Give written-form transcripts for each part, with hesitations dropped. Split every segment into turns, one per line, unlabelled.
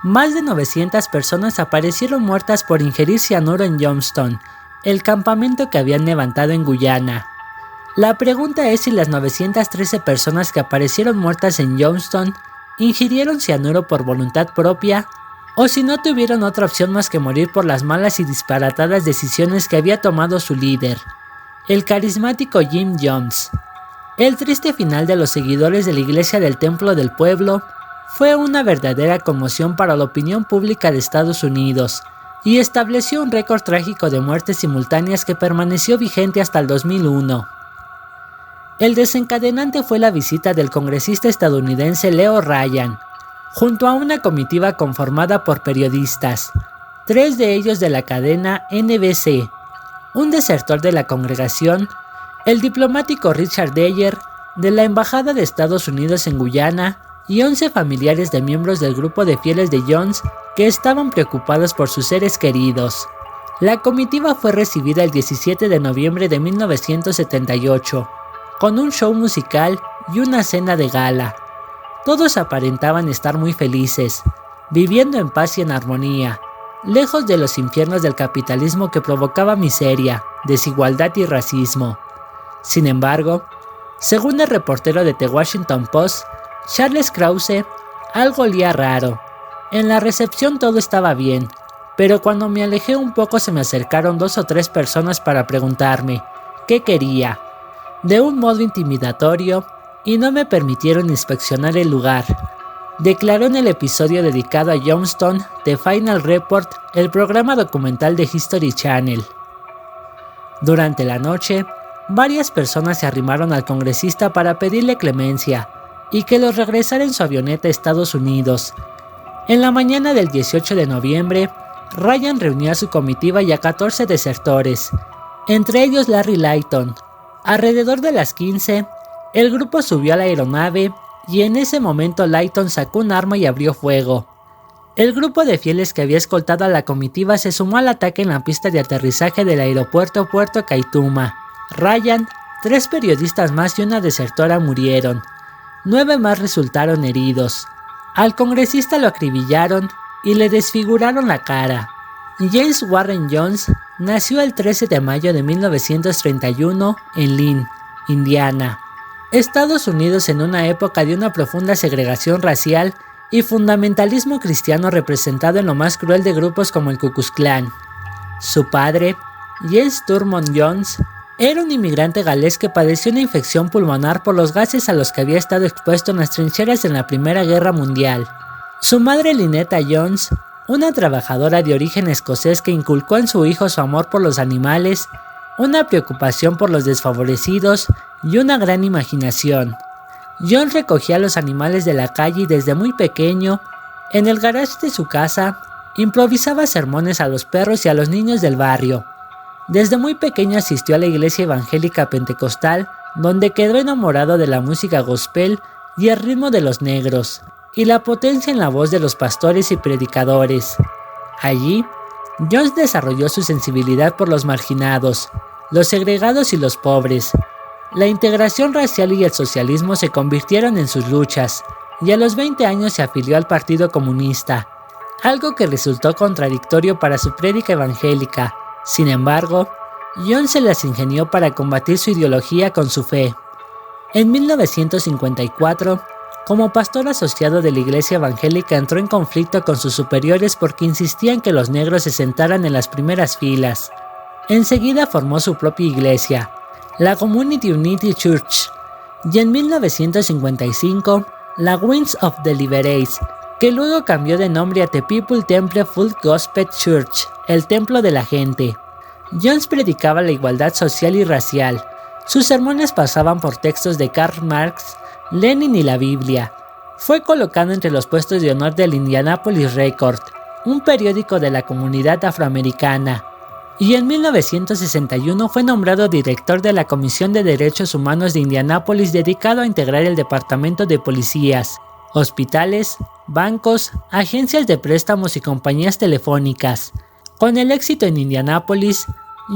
Más de 900 personas aparecieron muertas por ingerir cianuro en Youngstown, el campamento que habían levantado en Guyana. La pregunta es si las 913 personas que aparecieron muertas en Youngstown ingirieron cianuro por voluntad propia o si no tuvieron otra opción más que morir por las malas y disparatadas decisiones que había tomado su líder, el carismático Jim Jones. El triste final de los seguidores de la Iglesia del Templo del Pueblo fue una verdadera conmoción para la opinión pública de Estados Unidos y estableció un récord trágico de muertes simultáneas que permaneció vigente hasta el 2001. El desencadenante fue la visita del congresista estadounidense Leo Ryan, junto a una comitiva conformada por periodistas, 3 de ellos de la cadena NBC, un desertor de la congregación, el diplomático Richard Dyer, de la Embajada de Estados Unidos en Guyana, y 11 familiares de miembros del grupo de fieles de Jones que estaban preocupados por sus seres queridos. La comitiva fue recibida el 17 de noviembre de 1978, con un show musical y una cena de gala. Todos aparentaban estar muy felices, viviendo en paz y en armonía, lejos de los infiernos del capitalismo que provocaba miseria, desigualdad y racismo. Sin embargo, según el reportero de The Washington Post, Charles Krause, algo olía raro. En la recepción todo estaba bien, pero cuando me alejé un poco se me acercaron 2 o 3 personas para preguntarme qué quería, de un modo intimidatorio, y no me permitieron inspeccionar el lugar, declaró en el episodio dedicado a Youngstown The Final Report, el programa documental de History Channel. Durante la noche, varias personas se arrimaron al congresista para pedirle clemencia y que los regresara en su avioneta a Estados Unidos. En la mañana del 18 de noviembre, Ryan reunió a su comitiva y a 14 desertores, entre ellos Larry Layton. Alrededor de las 15, el grupo subió a la aeronave y en ese momento Layton sacó un arma y abrió fuego. El grupo de fieles que había escoltado a la comitiva se sumó al ataque en la pista de aterrizaje del aeropuerto Puerto Kaituma. Ryan, 3 periodistas más y una desertora murieron. 9 más resultaron heridos. Al congresista lo acribillaron y le desfiguraron la cara. James Warren Jones nació el 13 de mayo de 1931 en Lynn, Indiana, Estados Unidos, en una época de una profunda segregación racial y fundamentalismo cristiano representado en lo más cruel de grupos como el Ku Klux Klan. Su padre, James Thurmond Jones, era un inmigrante galés que padeció una infección pulmonar por los gases a los que había estado expuesto en las trincheras en la Primera Guerra Mundial. Su madre, Lynetta Jones, una trabajadora de origen escocés que inculcó en su hijo su amor por los animales, una preocupación por los desfavorecidos y una gran imaginación. John recogía a los animales de la calle y desde muy pequeño, en el garage de su casa, improvisaba sermones a los perros y a los niños del barrio. Desde muy pequeño asistió a la iglesia evangélica pentecostal, donde quedó enamorado de la música gospel y el ritmo de los negros, y la potencia en la voz de los pastores y predicadores. Allí, Jones desarrolló su sensibilidad por los marginados, los segregados y los pobres. La integración racial y el socialismo se convirtieron en sus luchas, y a los 20 años se afilió al Partido Comunista, algo que resultó contradictorio para su prédica evangélica. Sin embargo, Jones se las ingenió para combatir su ideología con su fe. En 1954, como pastor asociado de la iglesia evangélica, entró en conflicto con sus superiores porque insistían que los negros se sentaran en las primeras filas. Enseguida formó su propia iglesia, la Community Unity Church, y en 1955, la Wings of Deliverance, que luego cambió de nombre a The People Temple Full Gospel Church, el templo de la gente. Jones predicaba la igualdad social y racial. Sus sermones pasaban por textos de Karl Marx, Lenin y la Biblia. Fue colocado entre los puestos de honor del Indianapolis Record, un periódico de la comunidad afroamericana, y en 1961 fue nombrado director de la Comisión de Derechos Humanos de Indianápolis, dedicado a integrar el departamento de policías, hospitales, bancos, agencias de préstamos y compañías telefónicas. Con el éxito en Indianápolis,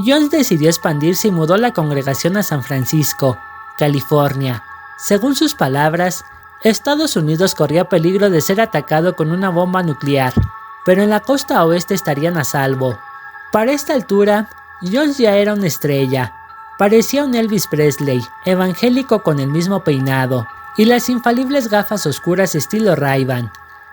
Jones decidió expandirse y mudó la congregación a San Francisco, California. Según sus palabras, Estados Unidos corría peligro de ser atacado con una bomba nuclear, pero en la costa oeste estarían a salvo. Para esta altura, Jones ya era una estrella. Parecía un Elvis Presley, evangélico con el mismo peinado, y las infalibles gafas oscuras estilo Ray-Ban.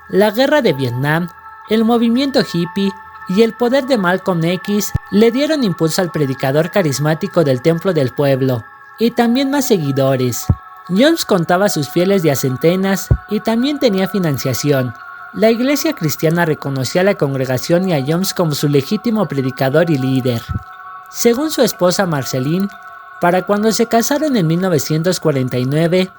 La guerra de Vietnam, el movimiento hippie y el poder de Malcolm X le dieron impulso al predicador carismático del Templo del Pueblo, y también más seguidores. Jones contaba a sus fieles de a centenas y también tenía financiación. La iglesia cristiana reconocía a la congregación y a Jones como su legítimo predicador y líder. Según su esposa Marceline, para cuando se casaron en 1949,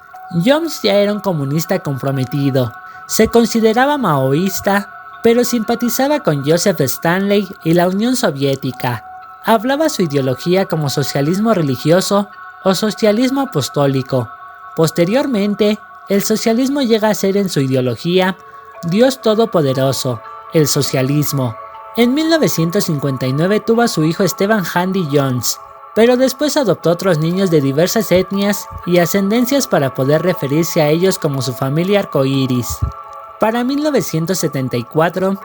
Jones ya era un comunista comprometido. Se consideraba maoísta, pero simpatizaba con Joseph Stanley y la Unión Soviética. Hablaba su ideología como socialismo religioso o socialismo apostólico. Posteriormente, el socialismo llega a ser en su ideología Dios Todopoderoso, el socialismo. En 1959 tuvo a su hijo Stephen Handy Jones, pero después adoptó otros niños de diversas etnias y ascendencias para poder referirse a ellos como su familia arcoíris. Para 1974,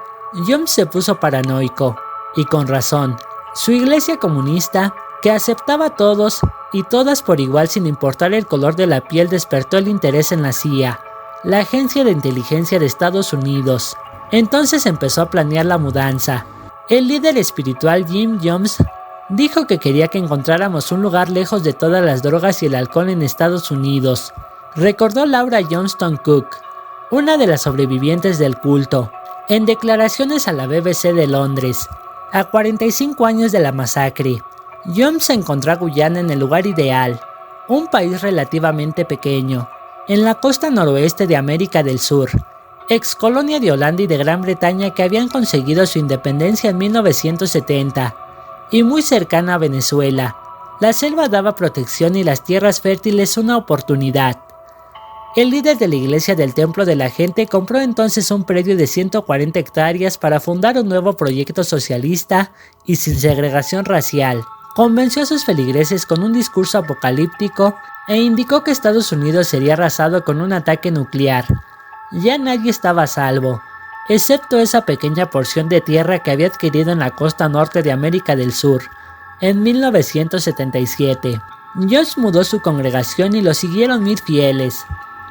Jones se puso paranoico, y con razón. Su iglesia comunista, que aceptaba a todos y todas por igual sin importar el color de la piel, despertó el interés en la CIA, la Agencia de Inteligencia de Estados Unidos. Entonces empezó a planear la mudanza. El líder espiritual Jim Jones dijo que quería que encontráramos un lugar lejos de todas las drogas y el alcohol en Estados Unidos, recordó Laura Johnston Cook, una de las sobrevivientes del culto, en declaraciones a la BBC de Londres. A 45 años de la masacre, Jones encontró a Guyana en el lugar ideal, un país relativamente pequeño, en la costa noroeste de América del Sur, ex colonia de Holanda y de Gran Bretaña que habían conseguido su independencia en 1970, y muy cercana a Venezuela. La selva daba protección y las tierras fértiles una oportunidad. El líder de la iglesia del Templo de la Gente compró entonces un predio de 140 hectáreas para fundar un nuevo proyecto socialista y sin segregación racial. Convenció a sus feligreses con un discurso apocalíptico e indicó que Estados Unidos sería arrasado con un ataque nuclear. Ya nadie estaba a salvo, excepto esa pequeña porción de tierra que había adquirido en la costa norte de América del Sur. En 1977, Jones mudó su congregación y lo siguieron 1000 fieles.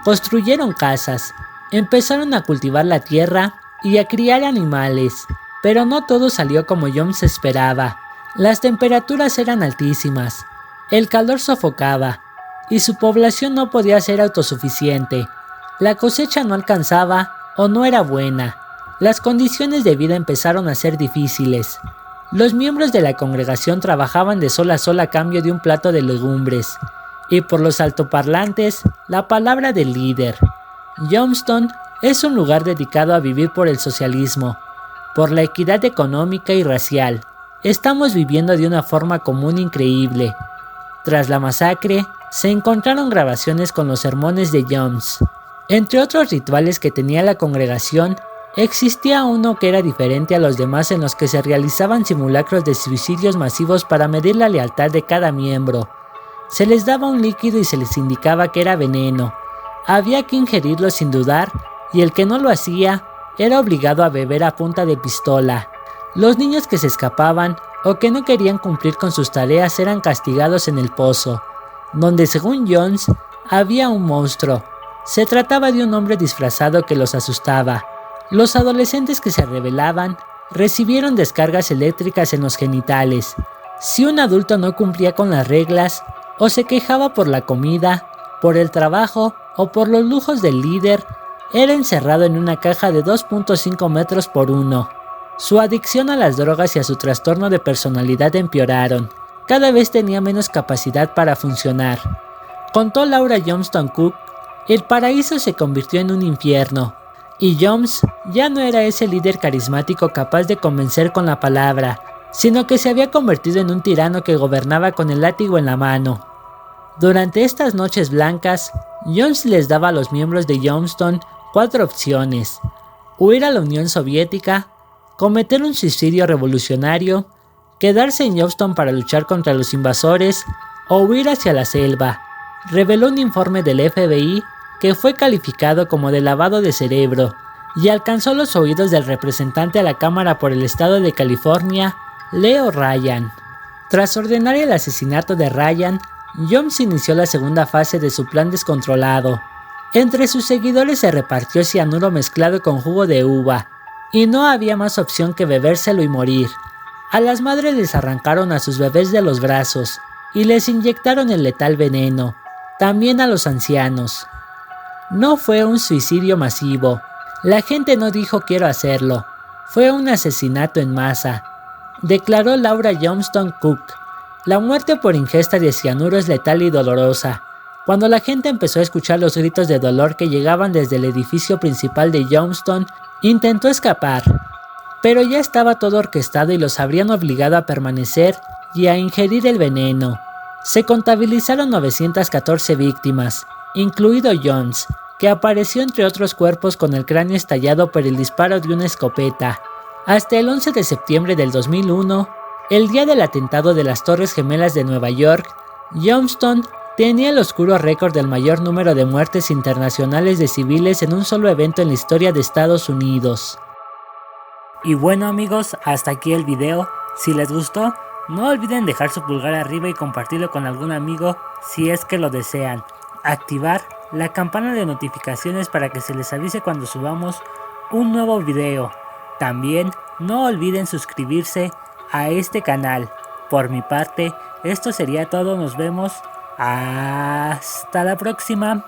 Construyeron casas, empezaron a cultivar la tierra y a criar animales, pero no todo salió como Jones esperaba. Las temperaturas eran altísimas, el calor sofocaba, y su población no podía ser autosuficiente. La cosecha no alcanzaba o no era buena. Las condiciones de vida empezaron a ser difíciles. Los miembros de la congregación trabajaban de sol a sol a cambio de un plato de legumbres, y por los altoparlantes, la palabra del líder. Johnston es un lugar dedicado a vivir por el socialismo, por la equidad económica y racial. Estamos viviendo de una forma común increíble. Tras la masacre, se encontraron grabaciones con los sermones de Jones. Entre otros rituales que tenía la congregación, existía uno que era diferente a los demás, en los que se realizaban simulacros de suicidios masivos para medir la lealtad de cada miembro. Se les daba un líquido y se les indicaba que era veneno. Había que ingerirlo sin dudar, y el que no lo hacía era obligado a beber a punta de pistola. Los niños que se escapaban o que no querían cumplir con sus tareas eran castigados en el pozo, donde según Jones había un monstruo. Se trataba de un hombre disfrazado que los asustaba. Los adolescentes que se rebelaban recibieron descargas eléctricas en los genitales. Si un adulto no cumplía con las reglas, o se quejaba por la comida, por el trabajo o por los lujos del líder, era encerrado en una caja de 2.5 metros por 1. Su adicción a las drogas y a su trastorno de personalidad empeoraron. Cada vez tenía menos capacidad para funcionar. Contó Laura Johnston Cook, el paraíso se convirtió en un infierno, y Jones ya no era ese líder carismático capaz de convencer con la palabra, sino que se había convertido en un tirano que gobernaba con el látigo en la mano. Durante estas noches blancas, Jones les daba a los miembros de Johnston 4 opciones: huir a la Unión Soviética, cometer un suicidio revolucionario, quedarse en Johnston para luchar contra los invasores o huir hacia la selva, reveló un informe del FBI que fue calificado como de lavado de cerebro, y alcanzó los oídos del representante a la Cámara por el estado de California, Leo Ryan. Tras ordenar el asesinato de Ryan, Jones inició la segunda fase de su plan descontrolado. Entre sus seguidores se repartió cianuro mezclado con jugo de uva, y no había más opción que bebérselo y morir. A las madres les arrancaron a sus bebés de los brazos, y les inyectaron el letal veneno, también a los ancianos. No fue un suicidio masivo, la gente no dijo quiero hacerlo, fue un asesinato en masa, declaró Laura Johnston Cook. La muerte por ingesta de cianuro es letal y dolorosa. Cuando la gente empezó a escuchar los gritos de dolor que llegaban desde el edificio principal de Johnston, intentó escapar, pero ya estaba todo orquestado y los habrían obligado a permanecer y a ingerir el veneno. Se contabilizaron 914 víctimas, incluido Jones, que apareció entre otros cuerpos con el cráneo estallado por el disparo de una escopeta. Hasta el 11 de septiembre del 2001, el día del atentado de las Torres Gemelas de Nueva York, Johnston tenía el oscuro récord del mayor número de muertes internacionales de civiles en un solo evento en la historia de Estados Unidos. Y bueno amigos, hasta aquí el video. Si les gustó, no olviden dejar su pulgar arriba y compartirlo con algún amigo si es que lo desean. Activar la campana de notificaciones para que se les avise cuando subamos un nuevo video. También no olviden suscribirse a este canal. Por mi parte, esto sería todo. Nos vemos. Hasta la próxima.